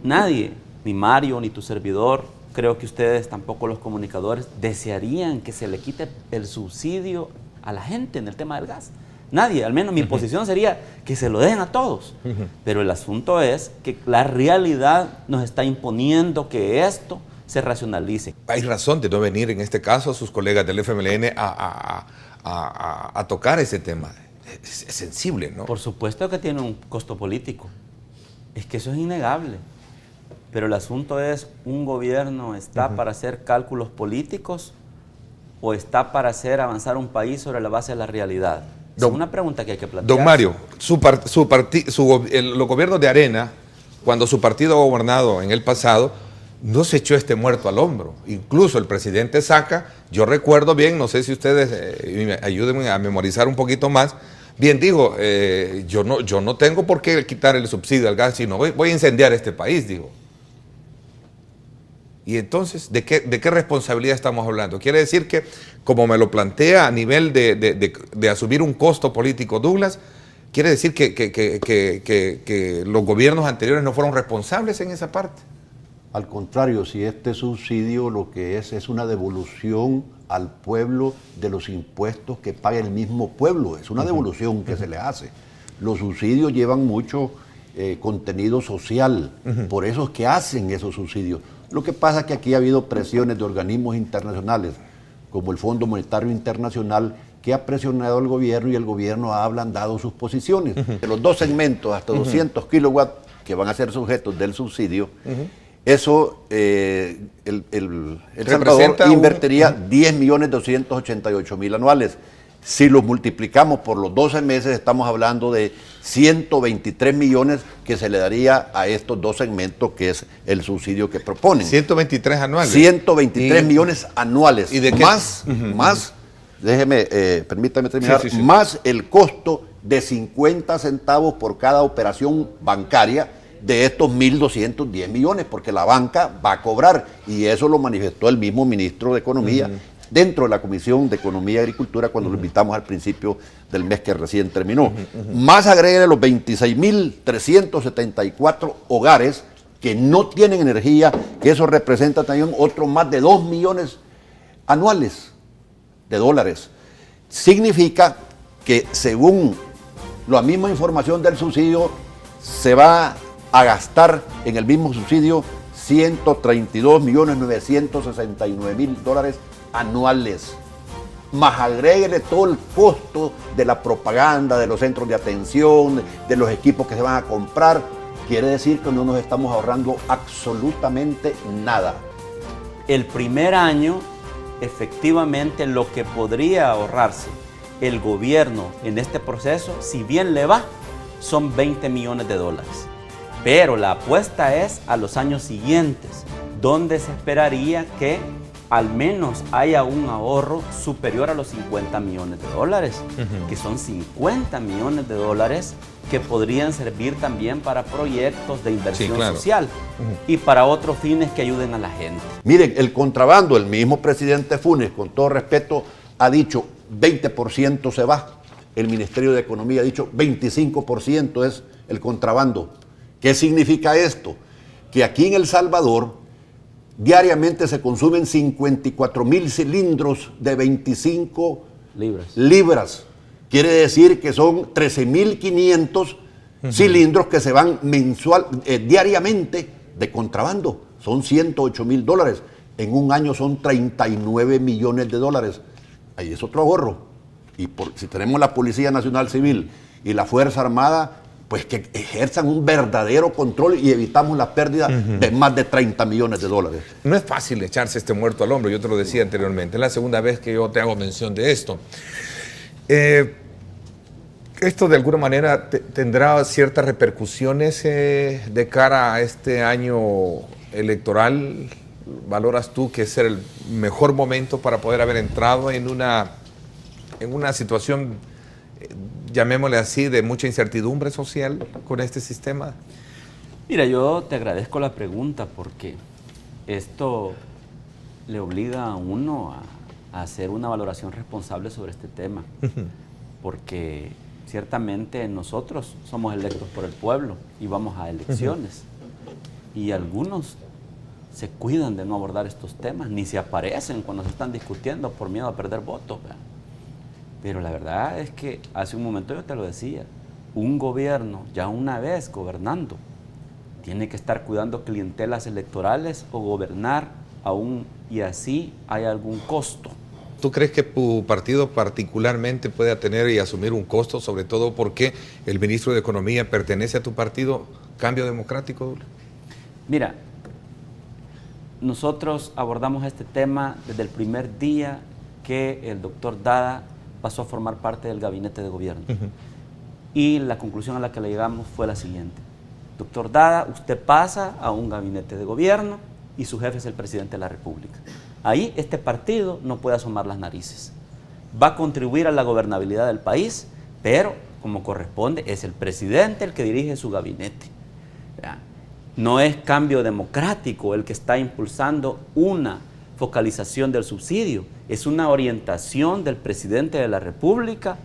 Nadie, ni Mario, ni tu servidor, creo que ustedes tampoco los comunicadores, desearían que se le quite el subsidio a la gente en el tema del gas. Nadie, al menos mi posición sería que se lo den a todos. Pero el asunto es que la realidad nos está imponiendo que esto se racionalice. Hay razón de no venir, en este caso, sus colegas del FMLN a tocar ese tema. Es sensible, ¿no? Por supuesto que tiene un costo político. Es que eso es innegable. Pero el asunto es, ¿un gobierno está para hacer cálculos políticos o está para hacer avanzar un país sobre la base de la realidad? Es una pregunta que hay que plantear. Don Mario, los gobiernos de Arena, cuando su partido ha gobernado en el pasado, no se echó este muerto al hombro. Incluso el presidente Saca, yo recuerdo bien, no sé si ustedes ayúdenme a memorizar un poquito más, bien dijo, yo no tengo por qué quitar el subsidio al gas, sino voy a incendiar este país, digo. Y entonces, ¿de qué responsabilidad estamos hablando? Quiere decir que, como me lo plantea a nivel de asumir un costo político Douglas, quiere decir que los gobiernos anteriores no fueron responsables en esa parte. Al contrario, si este subsidio lo que es una devolución al pueblo de los impuestos que paga el mismo pueblo, es una devolución que se le hace. Los subsidios llevan mucho contenido social, por eso es que hacen esos subsidios. Lo que pasa es que aquí ha habido presiones de organismos internacionales, como el Fondo Monetario Internacional, que ha presionado al gobierno y el gobierno ha ablandado sus posiciones. De los dos segmentos, hasta 200 kilowatts, que van a ser sujetos del subsidio, eso, El Salvador invertiría 10.288.000 anuales. Si los multiplicamos por los 12 meses, estamos hablando de 123 millones que se le daría a estos dos segmentos, que es el subsidio que proponen. 123 anuales. 123 millones anuales. ¿Y de qué? Más, permítame terminar, más el costo de 50 centavos por cada operación bancaria de estos 1.210 millones, porque la banca va a cobrar, y eso lo manifestó el mismo ministro de Economía dentro de la Comisión de Economía y Agricultura cuando lo invitamos al principio del mes que recién terminó. Más agregue los 26.374 hogares que no tienen energía, que eso representa también otro más de 2 millones anuales de dólares. Significa que, según la misma información del subsidio, se va a gastar en el mismo subsidio 132.969.000 dólares anuales. Más agréguele todo el costo de la propaganda, de los centros de atención, de los equipos que se van a comprar. Quiere decir que no nos estamos ahorrando absolutamente nada. El primer año, efectivamente, lo que podría ahorrarse el gobierno en este proceso, si bien le va, son 20 millones de dólares. Pero la apuesta es a los años siguientes, donde se esperaría que al menos haya un ahorro superior a los 50 millones de dólares, que son 50 millones de dólares que podrían servir también para proyectos de inversión social y para otros fines que ayuden a la gente. Miren, el contrabando, el mismo presidente Funes, con todo respeto, ha dicho 20% se va. El Ministerio de Economía ha dicho 25% es el contrabando. ¿Qué significa esto? Que aquí en El Salvador diariamente se consumen 54.000 cilindros de 25 libras. Quiere decir que son 13.500 cilindros que se van diariamente de contrabando. Son 108.000 dólares. En un año son 39 millones de dólares. Ahí es otro ahorro. Y si tenemos la Policía Nacional Civil y la Fuerza Armada, pues que ejerzan un verdadero control y evitamos la pérdida de más de 30 millones de dólares. No es fácil echarse este muerto al hombro, yo te lo decía anteriormente. Es la segunda vez que yo te hago mención de esto. Esto de alguna manera tendrá ciertas repercusiones de cara a este año electoral. ¿Valoras tú que es el mejor momento para poder haber entrado en una situación, llamémosle así, de mucha incertidumbre social con este sistema? Mira, yo te agradezco la pregunta porque esto le obliga a uno a hacer una valoración responsable sobre este tema, porque ciertamente nosotros somos electos por el pueblo y vamos a elecciones. y algunos se cuidan de no abordar estos temas, ni se aparecen cuando se están discutiendo por miedo a perder votos, ¿verdad? Pero la verdad es que hace un momento yo te lo decía, un gobierno ya una vez gobernando tiene que estar cuidando clientelas electorales o gobernar aún y así hay algún costo. ¿Tú crees que tu partido particularmente pueda tener y asumir un costo, sobre todo porque el ministro de Economía pertenece a tu partido, Cambio Democrático, Douglas? Mira, nosotros abordamos este tema desde el primer día que el doctor Dada pasó a formar parte del gabinete de gobierno. Y la conclusión a la que le llegamos fue la siguiente. Doctor Dada, usted pasa a un gabinete de gobierno y su jefe es el presidente de la República. Ahí este partido no puede asomar las narices. Va a contribuir a la gobernabilidad del país, pero como corresponde es el presidente el que dirige su gabinete. No es Cambio Democrático el que está impulsando una focalización del subsidio, es una orientación del presidente de la República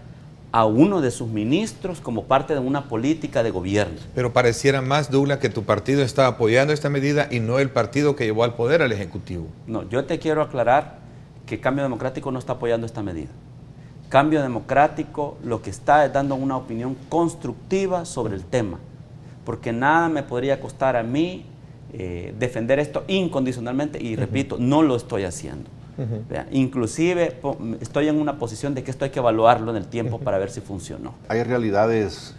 a uno de sus ministros como parte de una política de gobierno. Pero pareciera más, Douglas, que tu partido está apoyando esta medida y no el partido que llevó al poder al Ejecutivo. No, yo te quiero aclarar que Cambio Democrático no está apoyando esta medida. Cambio Democrático lo que está es dando una opinión constructiva sobre el tema, porque nada me podría costar a mí defender esto incondicionalmente y repito, no lo estoy haciendo. Inclusive estoy en una posición de que esto hay que evaluarlo en el tiempo para ver si funcionó. Hay realidades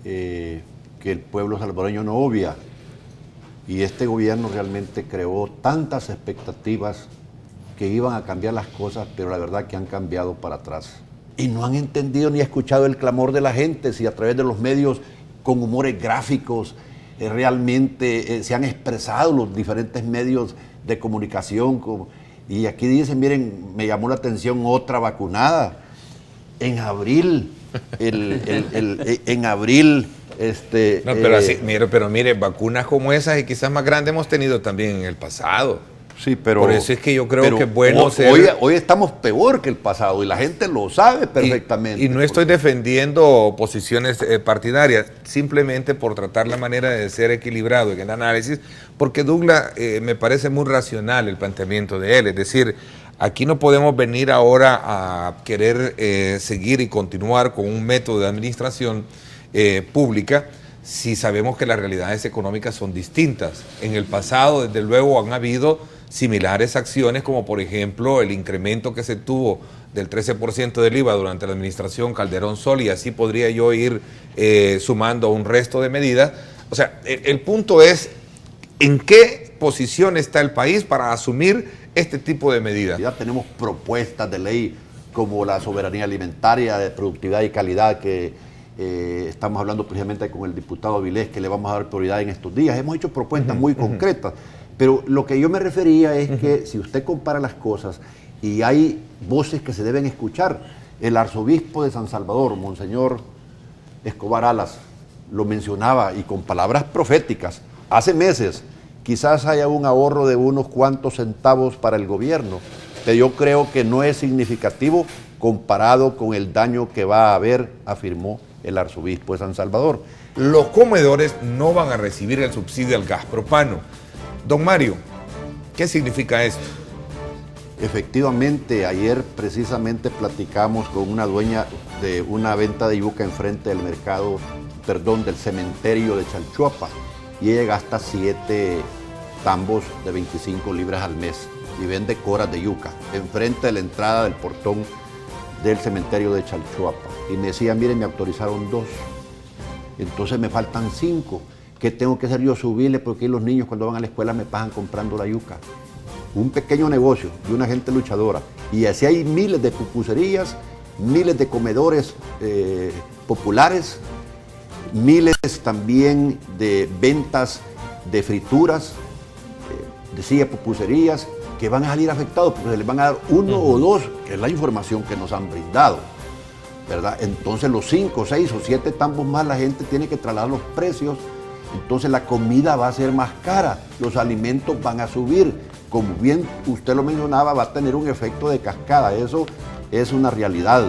que el pueblo salvadoreño no obvia y este gobierno realmente creó tantas expectativas que iban a cambiar las cosas, pero la verdad que han cambiado para atrás. Y no han entendido ni escuchado el clamor de la gente, si a través de los medios con humores gráficos realmente se han expresado los diferentes medios de comunicación. Y aquí dicen, miren, me llamó la atención otra vacunada. En abril, en abril... No, pero mire, vacunas como esas y quizás más grandes hemos tenido también en el pasado. Sí, pero... Por eso es que yo creo que es bueno hoy estamos peor que el pasado y la gente lo sabe perfectamente. Y no estoy defendiendo posiciones partidarias, simplemente por tratar la manera de ser equilibrado en el análisis, porque Douglas me parece muy racional el planteamiento de él, es decir, aquí no podemos venir ahora a querer seguir y continuar con un método de administración pública si sabemos que las realidades económicas son distintas. En el pasado, desde luego, han habido similares acciones, como por ejemplo el incremento que se tuvo del 13% del IVA durante la administración Calderón-Sol, y así podría yo ir sumando un resto de medidas. O sea, el punto es, ¿en qué posición está el país para asumir este tipo de medidas? Ya tenemos propuestas de ley como la soberanía alimentaria, de productividad y calidad, que estamos hablando precisamente con el diputado Avilés, que le vamos a dar prioridad en estos días. Hemos hecho propuestas muy concretas. Pero lo que yo me refería es que si usted compara las cosas y hay voces que se deben escuchar, el arzobispo de San Salvador, Monseñor Escobar Alas, lo mencionaba y con palabras proféticas. Hace meses quizás haya un ahorro de unos cuantos centavos para el gobierno, pero yo creo que no es significativo comparado con el daño que va a haber, afirmó el arzobispo de San Salvador. Los comedores no van a recibir el subsidio al gas propano. Don Mario, ¿qué significa esto? Efectivamente, ayer precisamente platicamos con una dueña de una venta de yuca enfrente del del cementerio de Chalchuapa, y ella gasta 7 tambos de 25 libras al mes y vende coras de yuca enfrente de la entrada del portón del cementerio de Chalchuapa. Y me decía, miren, me autorizaron 2, entonces me faltan 5. ¿Qué tengo que hacer yo? Subirle, porque los niños cuando van a la escuela me pasan comprando la yuca. Un pequeño negocio de una gente luchadora. Y así hay miles de pupuserías, miles de comedores populares, miles también de ventas de frituras, decía pupuserías, que van a salir afectados porque se les van a dar 1 o 2, que es la información que nos han brindado, ¿verdad? Entonces los 5, 6 o 7 tambos más la gente tiene que trasladar los precios. Entonces la comida va a ser más cara, los alimentos van a subir. Como bien usted lo mencionaba, va a tener un efecto de cascada, eso es una realidad.